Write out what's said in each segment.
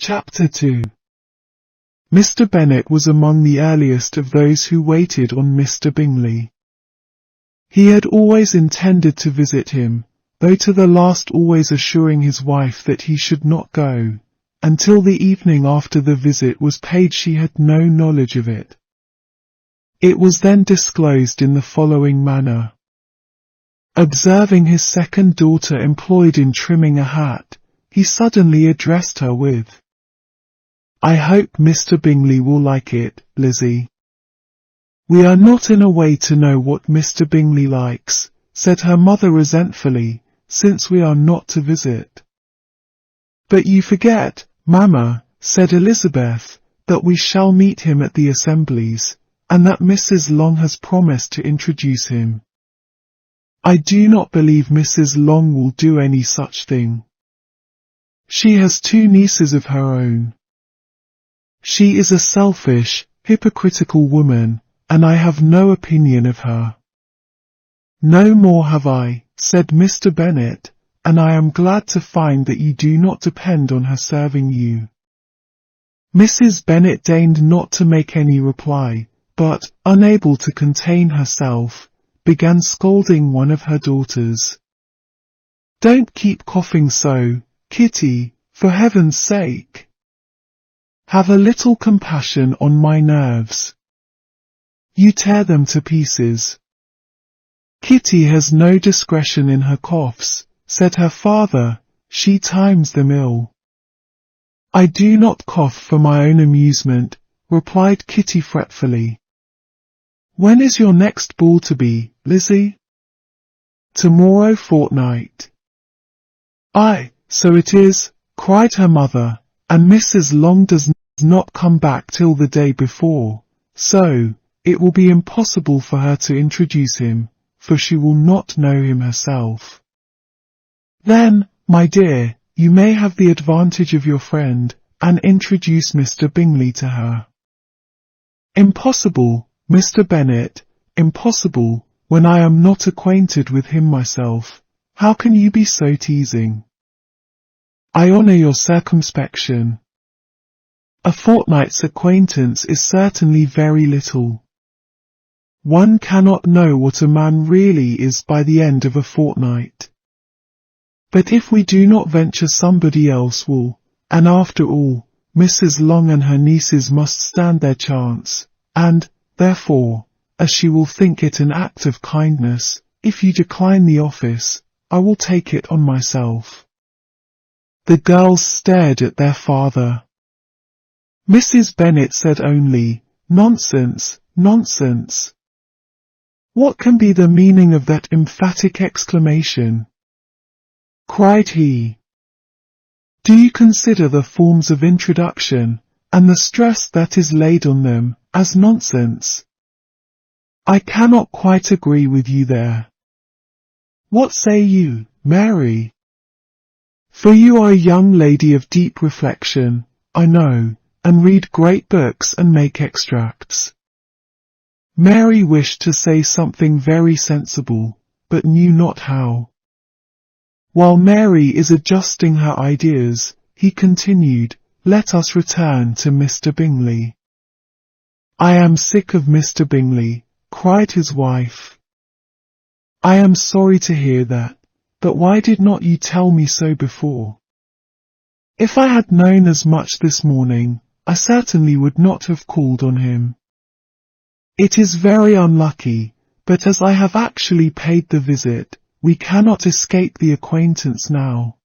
Chapter 2. Mr. Bennet was among the earliest of those who waited on Mr. Bingley. He had always intended to visit him, though to the last always assuring his wife that he should not go. Until the evening after the visit was paid she had no knowledge of it. It was then disclosed in the following manner. Observing his second daughter employed in trimming a hat, he suddenly addressed her with, "I hope Mr. Bingley will like it, Lizzie." "We are not in a way to know what Mr. Bingley likes," said her mother resentfully, "since we are not to visit." "But you forget, Mamma," said Elizabeth, "that we shall meet him at the assemblies, and that Mrs. Long has promised to introduce him." "I do not believe Mrs. Long will do any such thing. She has 2 nieces of her own. She is a selfish, hypocritical woman, and I have no opinion of her." "No more have I," said Mr. Bennet, "and I am glad to find that you do not depend on her serving you." Mrs. Bennet deigned not to make any reply, but, unable to contain herself, began scolding one of her daughters. "Don't keep coughing so, Kitty, for heaven's sake. Have a little compassion on my nerves. You tear them to pieces." "Kitty has no discretion in her coughs," said her father, "she times them ill." "I do not cough for my own amusement," replied Kitty fretfully. "When is your next ball to be, Lizzie?" "Tomorrow fortnight." "Aye, so it is," cried her mother, "and Mrs. Long does not come back till the day before, so it will be impossible for her to introduce him, for she will not know him herself." "Then, my dear, you may have the advantage of your friend, and introduce Mr. Bingley to her." "Impossible, Mr. Bennet, impossible, when I am not acquainted with him myself. How can you be so teasing?" "I honour your circumspection. A fortnight's acquaintance is certainly very little. One cannot know what a man really is by the end of a fortnight. But if we do not venture somebody else will, and after all, Mrs. Long and her nieces must stand their chance, and, therefore, as she will think it an act of kindness, if you decline the office, I will take it on myself." The girls stared at their father. Mrs. Bennet said only, "Nonsense, nonsense." "What can be the meaning of that emphatic exclamation?" cried he. "Do you consider the forms of introduction, and the stress that is laid on them, as nonsense?" "I cannot quite agree with you there. What say you, Mary? For you are a young lady of deep reflection, I know, and read great books and make extracts." Mary wished to say something very sensible, but knew not how. While Mary is adjusting her ideas, he continued, "Let us return to Mr. Bingley." "I am sick of Mr. Bingley," cried his wife. "I am sorry to hear that, but why did not you tell me so before? If I had known as much this morning, I certainly would not have called on him. It is very unlucky, but as I have actually paid the visit, we cannot escape the acquaintance now."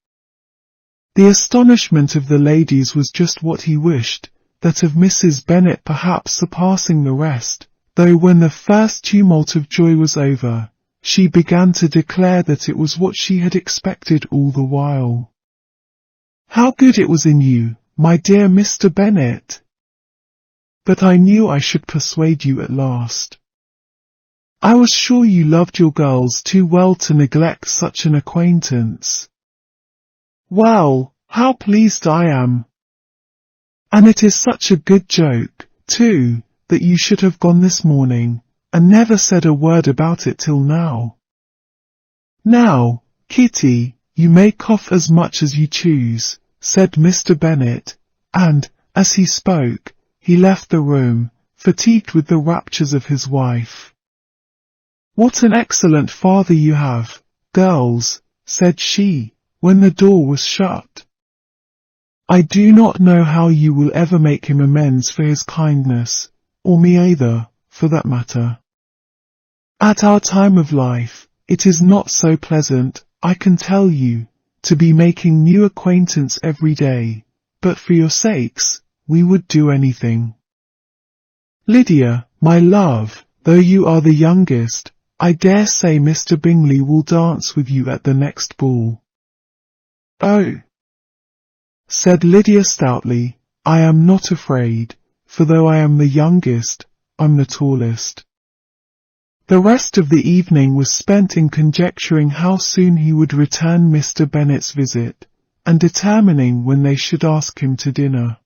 The astonishment of the ladies was just what he wished, that of Mrs. Bennet perhaps surpassing the rest, though when the first tumult of joy was over, she began to declare that it was what she had expected all the while. "How good it was in you, my dear Mr. Bennet! But I knew I should persuade you at last. I was sure you loved your girls too well to neglect such an acquaintance. Well, how pleased I am! And it is such a good joke, too, that you should have gone this morning, and never said a word about it till now. Now, Kitty, you may cough as much as you choose," said Mr. Bennet, and, as he spoke, he left the room, fatigued with the raptures of his wife. "What an excellent father you have, girls," said she, when the door was shut. "I do not know how you will ever make him amends for his kindness, or me either, for that matter. At our time of life, it is not so pleasant, I can tell you, to be making new acquaintance every day, but for your sakes, we would do anything. Lydia, my love, though you are the youngest, I dare say Mr. Bingley will dance with you at the next ball." "Oh," said Lydia stoutly, "I am not afraid, for though I am the youngest, I'm the tallest." The rest of the evening was spent in conjecturing how soon he would return Mr. Bennet's visit, and determining when they should ask him to dinner.